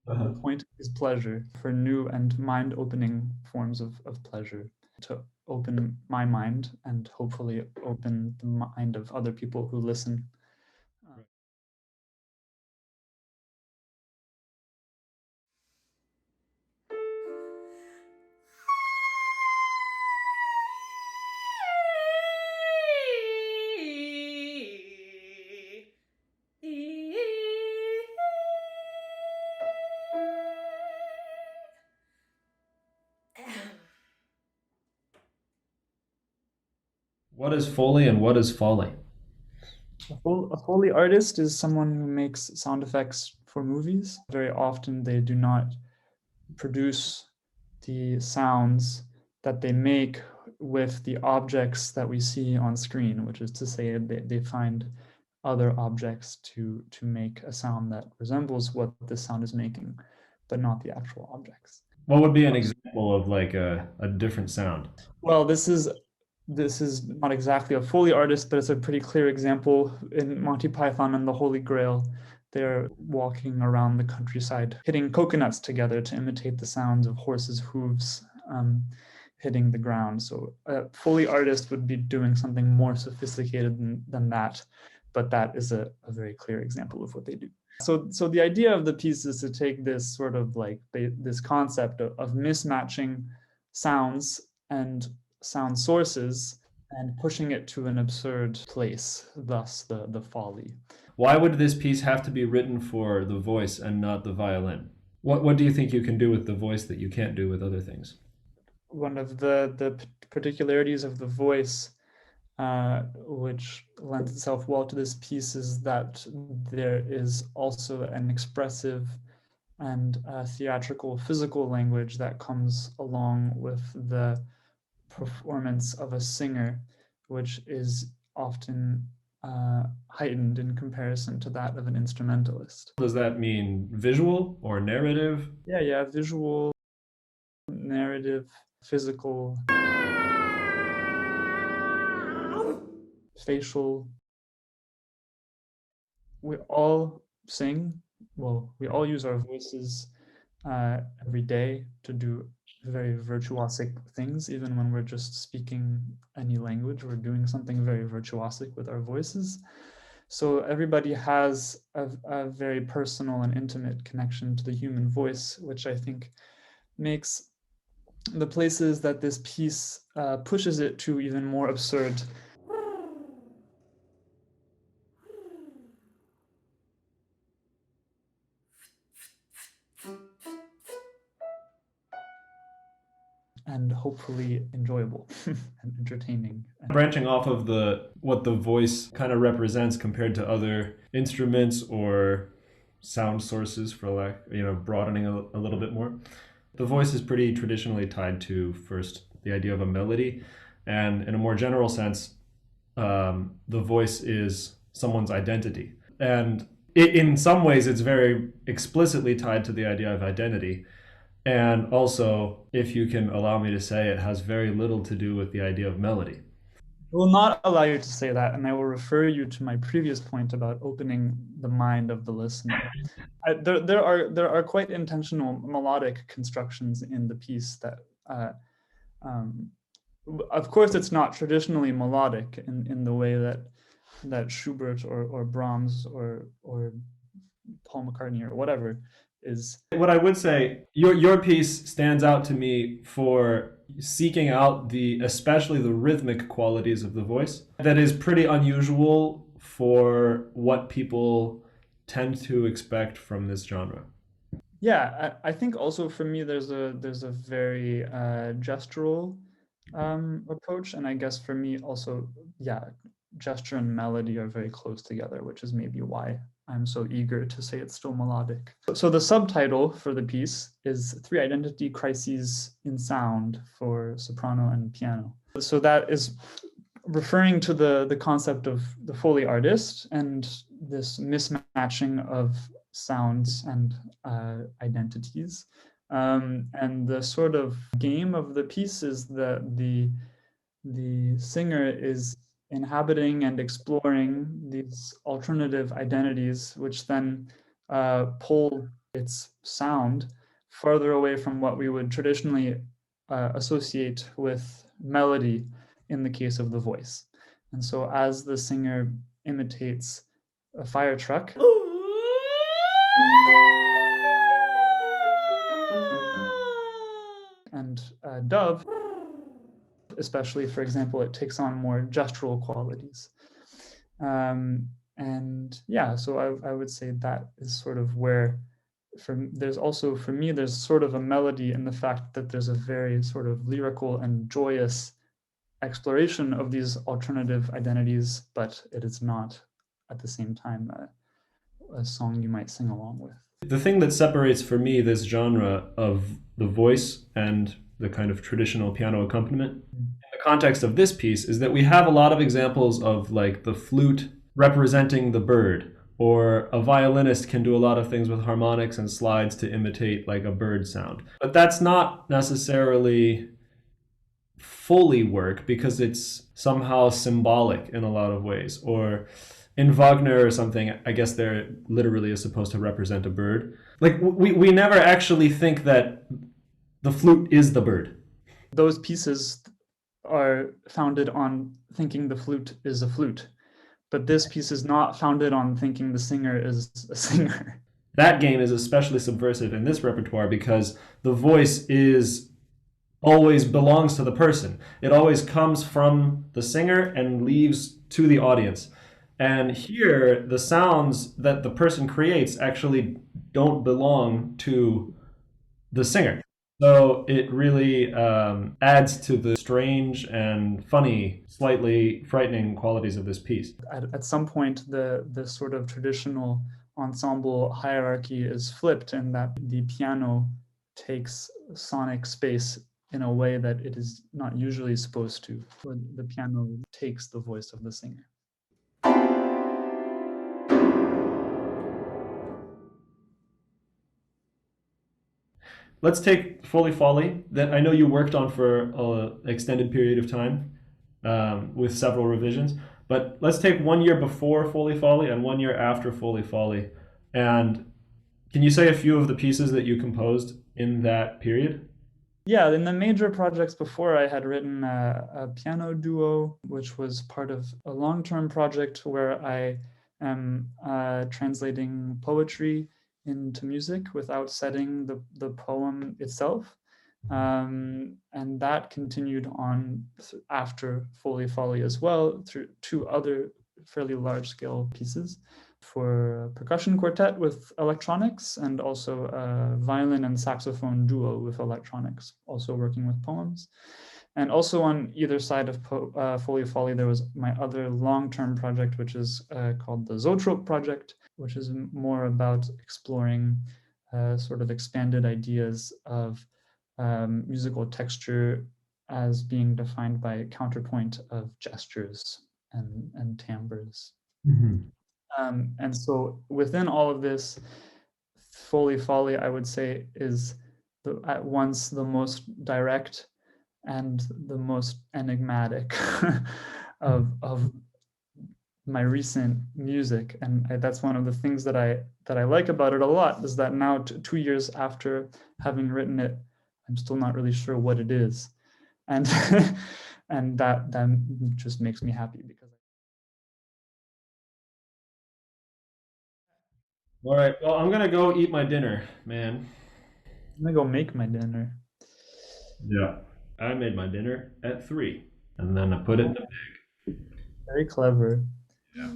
The Uh-huh. point is pleasure, for new and mind-opening forms of pleasure, to open my mind and hopefully open the mind of other people who listen. What is Foley and what is Folly? A Foley artist is someone who makes sound effects for movies. Very often they do not produce the sounds that they make with the objects that we see on screen, which is to say they find other objects to make a sound that resembles what this sound is making, but not the actual objects. What would be an example of like a different sound? Well, this is not exactly a Foley artist, but it's a pretty clear example in Monty Python and the Holy Grail. They're walking around the countryside, hitting coconuts together to imitate the sounds of horses' hooves hitting the ground. So a Foley artist would be doing something more sophisticated than that, but that is a very clear example of what they do. So the idea of the piece is to take this sort of like this concept of mismatching sounds and sound sources and pushing it to an absurd place, thus the folly. Why would this piece have to be written for the voice and not the violin? What do you think you can do with the voice that you can't do with other things? One of the particularities of the voice, which lends itself well to this piece, is that there is also an expressive and theatrical physical language that comes along with the performance of a singer, which is often heightened in comparison to that of an instrumentalist. Does that mean visual or narrative? Yeah, visual, narrative, physical, facial. We all sing. Well, we all use our voices every day to do very virtuosic things. Even when we're just speaking any language, we're doing something very virtuosic with our voices. So everybody has a very personal and intimate connection to the human voice, which I think makes the places that this piece pushes it to even more absurd. And hopefully enjoyable and entertaining. Branching off of the what the voice kind of represents compared to other instruments or sound sources, for lack, broadening a little bit more. The voice is pretty traditionally tied to first the idea of a melody, and in a more general sense, the voice is someone's identity. And in some ways, it's very explicitly tied to the idea of identity. And also, if you can allow me to say, it has very little to do with the idea of melody. I will not allow you to say that, and I will refer you to my previous point about opening the mind of the listener. There are quite intentional melodic constructions in the piece that, um, of course, it's not traditionally melodic in the way that Schubert or Brahms or Paul McCartney or whatever is. What I would say, your piece stands out to me for seeking out the especially the rhythmic qualities of the voice. That is pretty unusual for what people tend to expect from this genre. Yeah, I think also for me there's a very gestural approach, and I guess for me also, yeah, gesture and melody are very close together, which is maybe why I'm so eager to say it's still melodic. So the subtitle for the piece is Three Identity Crises in Sound for Soprano and Piano. So that is referring to the concept of the Foley artist and this mismatching of sounds and identities. And the sort of game of the piece is that the singer is inhabiting and exploring these alternative identities, which then pull its sound farther away from what we would traditionally associate with melody in the case of the voice. And so as the singer imitates a fire truck and a dove, especially, for example, it takes on more gestural qualities. And yeah, so I would say that is sort of where there's also, for me, there's sort of a melody in the fact that there's a very sort of lyrical and joyous exploration of these alternative identities, but it is not at the same time a song you might sing along with. The thing that separates for me this genre of the voice and the kind of traditional piano accompaniment in the context of this piece is that we have a lot of examples of like the flute representing the bird, or a violinist can do a lot of things with harmonics and slides to imitate like a bird sound. But that's not necessarily Foley work because it's somehow symbolic in a lot of ways. Or in Wagner or something, I guess there literally is supposed to represent a bird. Like we never actually think that the flute is the bird. Those pieces are founded on thinking the flute is a flute, but this piece is not founded on thinking the singer is a singer. That game is especially subversive in this repertoire because the voice is always belongs to the person. It always comes from the singer and leaves to the audience. And here, the sounds that the person creates actually don't belong to the singer. So it really adds to the strange and funny, slightly frightening qualities of this piece. At some point, the sort of traditional ensemble hierarchy is flipped, in that the piano takes sonic space in a way that it is not usually supposed to. The piano takes the voice of the singer. Let's take Folly that I know you worked on for an extended period of time with several revisions. But let's take 1 year before Folly and 1 year after Folly. And can you say a few of the pieces that you composed in that period? Yeah, in the major projects before, I had written a piano duo, which was part of a long-term project where I am translating poetry into music without setting the poem itself. And that continued on after Folly as well, through two other fairly large-scale pieces for a percussion quartet with electronics, and also a violin and saxophone duo with electronics, also working with poems. And also on either side of Folly, there was my other long-term project, which is called the Zoetrope Project, which is more about exploring sort of expanded ideas of musical texture as being defined by a counterpoint of gestures and timbres. Mm-hmm. And so within all of this, Folly, I would say, is at once the most direct and the most enigmatic of my recent music. And that's one of the things that I like about it a lot, is that now 2 years after having written it, I'm still not really sure what it is. And and that just makes me happy, because All right. Well, I'm gonna go eat my dinner, man. I'm gonna go make my dinner. Yeah. I made my dinner at 3, and then I put it in the Very clever. Yeah.